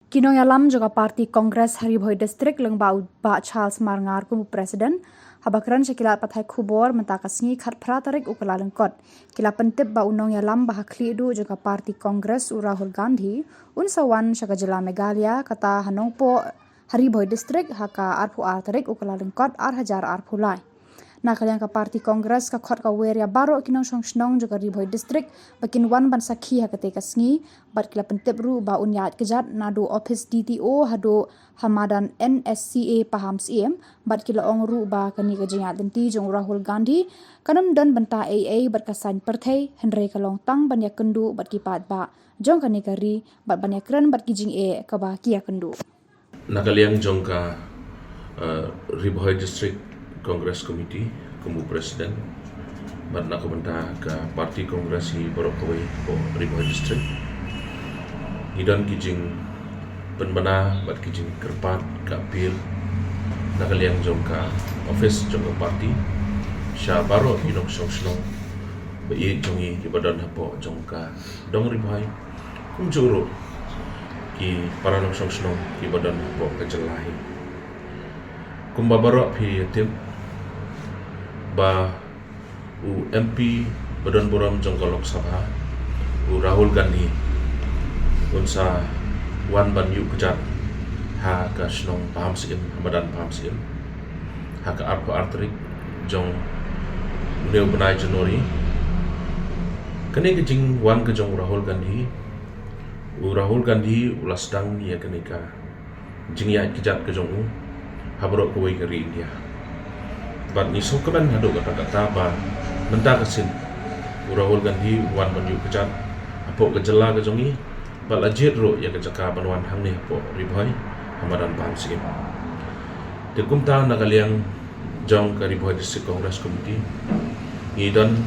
Kinong yalam juga parti Kongres Haribhoi Distrik leng ba Charles Marngar kumu presiden habakran sekilat pathai khubor mentakasngi khat pratarik ukala lengkot kila pentip ba unong yalam bahakli du juga parti Kongres Rahul Gandhi unsawan syakajela Meghalaya kata hanongpo Haribhoi Distrik haka arpu artarik ukala lengkot hajar arpulai. Nakaliang ka parti Kongres ka khot ka weria baro kinong song juga Haribhoi Distrik bakin wan ban sakhi hakate kasngi bat kila pentip ru ba unyat kejat nadu office DTO hado hamadan NSCA paham CM bat kila ong ru ba kani kejingat denti jong Rahul Gandhi kanam dan benta AA bat kasan perthai Henry kalong tang ban yakendu bat kipat ba jong kani kari bat ban yakran bat kijing ka ba kia kendu. Nakaliang jong ka Haribhoi District Congress Committee kumu presiden bat nak benta ka parti Kongres hi borok kawai po Haribhoi District hidan kijing penbana bat kijing kerpat ka pil nakaliang jong ka office jong ka parti sya baro inok song bai jongi ki badan hapo jong ka dong Haribhoi kum juro ki paranong song ki badan hapo ka jelahi kumbabaro phi tim ba MP Badan Boram Jongkolok Sabha Rahul Gandhi unsa wan ban yu kejat ha ka snong paham sim hamadan paham sim ha ka arpo artrik jong neu benai Januari kene kejing wan ke jong Rahul Gandhi ulas dang ya kene ka jing ya kejat ke jong habro ko wei kari India bat ni sokaban hado kata ba menta kasin Rahul Gandhi wan ban yu kejat apo kejela ke jongi bat lajit ro ya kejaka banwan hang ni apo Haribhoi hamadan paham sim de kumta nakaliang jong ka Haribhoi District Congress Committee ngidan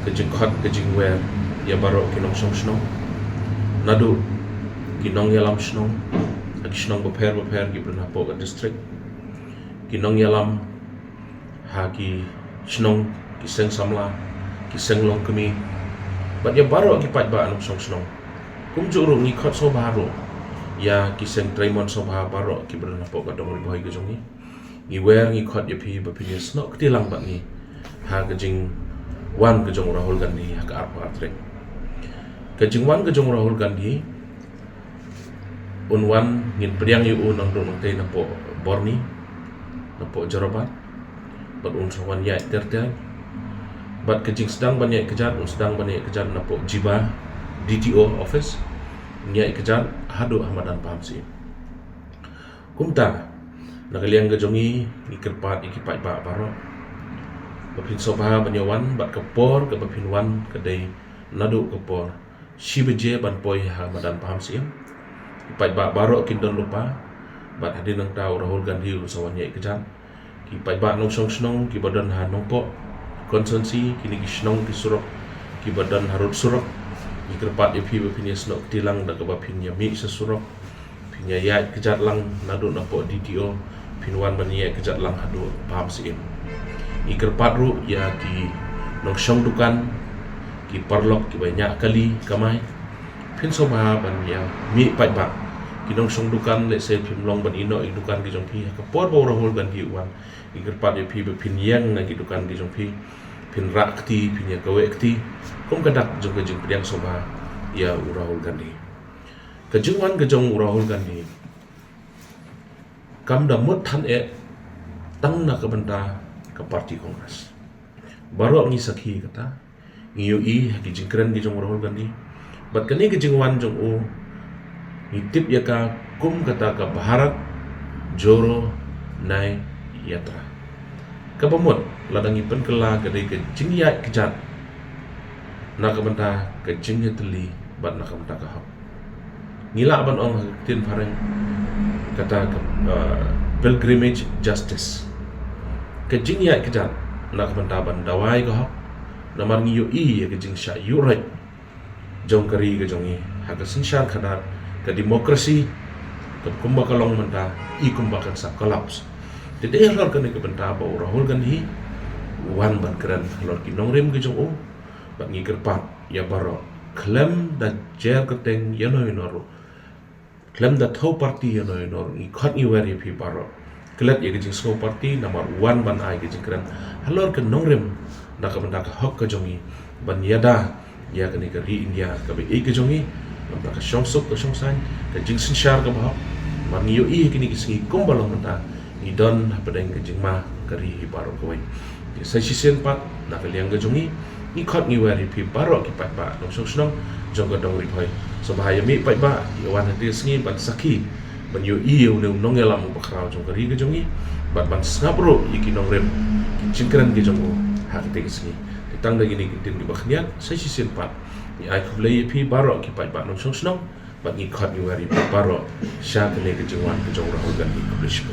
kejing khat kejing wer ya baro kinong song nadu kinong yalam snong kisnong beper ki brana po ka district kinong yalam haki snong kiseng samla kiseng long kemi bat ya baro ki pat ba anong song kum juro ni khot so baro ya kiseng Traimon so baro ki brana po ka dong Haribhoi ke jongi ni wer ni khot ya phi ba phi snok tilang bat ni ha ka jing wan ke jong Rahul Gandhi ha ka apa trek ke jing wan ke jong Rahul Gandhi unwan ngin priang yu nang dong te na po Borni na po Jarabat bat unsawan ya tertel bat kejing sedang banyak kejar sedang banyak kejar na po Jiba DTO office nya kejar hado hamadan paham si kumta nakaliang gajongi ikerpat ikipat ba baro bapin sobha banyawan bat kapor ke bapin wan kedai nadu kapor shibeje ban poi hamadan paham si ipai ba baro kindon lupa bat hadin nang tau Rahul Gandhi usawan ye kejan ki pai ba nong song ki badan ha nong po konsensi kini ki snong ki surok ki badan harut surok ki kerpat ye phi bapin snok tilang da ka bapin ya mi sesurok pinya ya kejat lang nadu na po DTO pinwan ban ye kejat lang hadu paham sim i kerpat ru ya ki nong song dukan ki parlok ki banyak kali kamai pin soba ban ya mi pai ba kinong song dukan le se phim long ban ino ik dukan ki jong phi ka por bo Rahul Gandhi wan i kerpat ye phi be phin yang na ki dukan ki jong phi phin rakti phin ya kawe kti kom kadak jong ke jing priang soba ya Rahul Gandhi ka jingwan ke jong Rahul Gandhi kam da mut than tang na ka benta ka parti Kongres baro ngi sakhi kata ngi yu i ki jingkren ki jong Rahul Gandhi bat kani ke jingwan jong hitip ya ka kum kata ka Bharat Joro Nai Yatra ka pamut ladangi pen kela ka dei ke jingya kejat na ka benta ke jingya teli bat na ka benta ka hak ngila ban ong tin pareng kata ka pilgrimage justice ke jingya kejat na ka benta ban dawai ka hak namar ngi yu i ya ke jing sha yu right jong kari ke jongi haka sinsyar kadar ke demokrasi ke kumba kalong menta i kumba kan sa collapse Jadi lor kene ke benta ba Rahul Gandhi wan ban keren lor ki nongrim ke jong bat ngi kerpat ya baro klem da jer keteng ya no inoro Klem da thau parti no i khat i wari phi paro kelat ye gijing snow party number 1 ban ai gijing kran halor ke nongrem da ka banda ka hok ka jongi ban yada ya ka ni ka ri india ka be e ka jongi banda ka shongsok ka shongsan ka jing sin shar ka ba ban yo i kini kisingi kumbalong mata i don padang ka jing ma ka ri hi paro ko wai sa si sen pat da ka liang ka jongi i khat ni wari phi paro ki pat ba no snong jong ka dong ri phoi so bahaya mi pat ba i wan hati singi ban sakhi ban yo i u ne nong elam ba khrao jong ka ri ka jongi ban ban snapro i ki nong rem ki chingkran ki jongo ha ka te singi tang da gini ki tin ki bakhnian sa si sen pat ni ai khublei phi baro ki pat ba no snong ban i khat ni wari phi baro sha ka ne ka jingwan ka jong ra ho gan ni publish